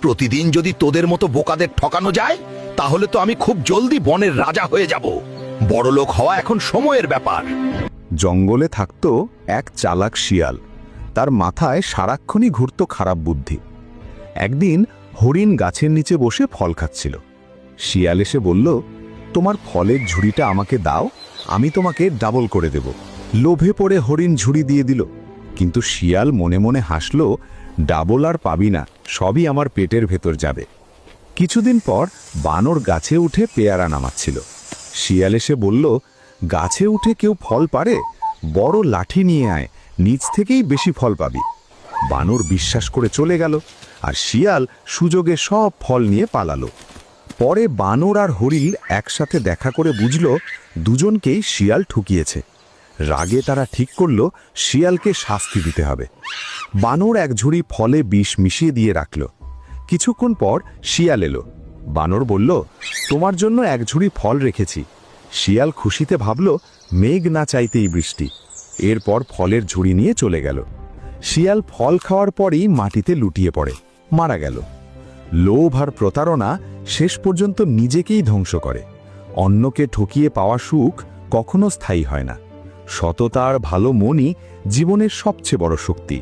প্রতিদিন যদি তোদের মতো বোকাদের ঠকানো যায় তাহলে তো আমি খুব জলদি বনের রাজা হয়ে যাব। বড়লোক হওয়া এখন সময়ের ব্যাপার। জঙ্গলে থাকত এক চালাক শিয়াল। তার মাথায় সারাক্ষণই ঘুরত খারাপ বুদ্ধি। একদিন হরিণ গাছের নিচে বসে ফল খাচ্ছিল। শিয়াল এসে বলল, তোমার ফলের ঝুড়িটা আমাকে দাও, আমি তোমাকে ডাবল করে দেব। লোভে পড়ে হরিণ ঝুড়ি দিয়ে দিল। কিন্তু শিয়াল মনে মনে হাসল, ডাবল আর পাবি না, সবই আমার পেটের ভেতর যাবে। কিছুদিন পর বানর গাছে উঠে পেয়ারা নামাচ্ছিল। শিয়াল এসে বলল, গাছে উঠে কেউ ফল পারে? বড় লাঠি নিয়ে আয়, নিচ থেকেই বেশি ফল পাবি। বানর বিশ্বাস করে চলে গেল, আর শিয়াল সুযোগে সব ফল নিয়ে পালালো। পরে বানর আর হরিণ একসাথে দেখা করে বুঝল দুজনকেই শিয়াল ঠকিয়েছে। রাগে তারা ঠিক করল শিয়ালকে শাস্তি দিতে হবে। বানর এক ঝুড়ি ফলে বিষ মিশিয়ে দিয়ে রাখল। কিছুক্ষণ পর শিয়াল এলো। বানর বলল, তোমার জন্য এক ঝুড়ি ফল রেখেছি। শিয়াল খুশিতে ভাবল, মেঘ না চাইতেই বৃষ্টি। এরপর ফলের ঝুড়ি নিয়ে চলে গেল। শিয়াল ফল খাওয়ার পরেই মাটিতে লুটিয়ে পড়ে, মারা গেল। লোভ আর প্রতারণা শেষ পর্যন্ত নিজেকেই ধ্বংস করে। অন্যকে ঠকিয়ে পাওয়া সুখ কখনো স্থায়ী হয় না। সততা আর ভালো মনই জীবনের সবচেয়ে বড় শক্তি।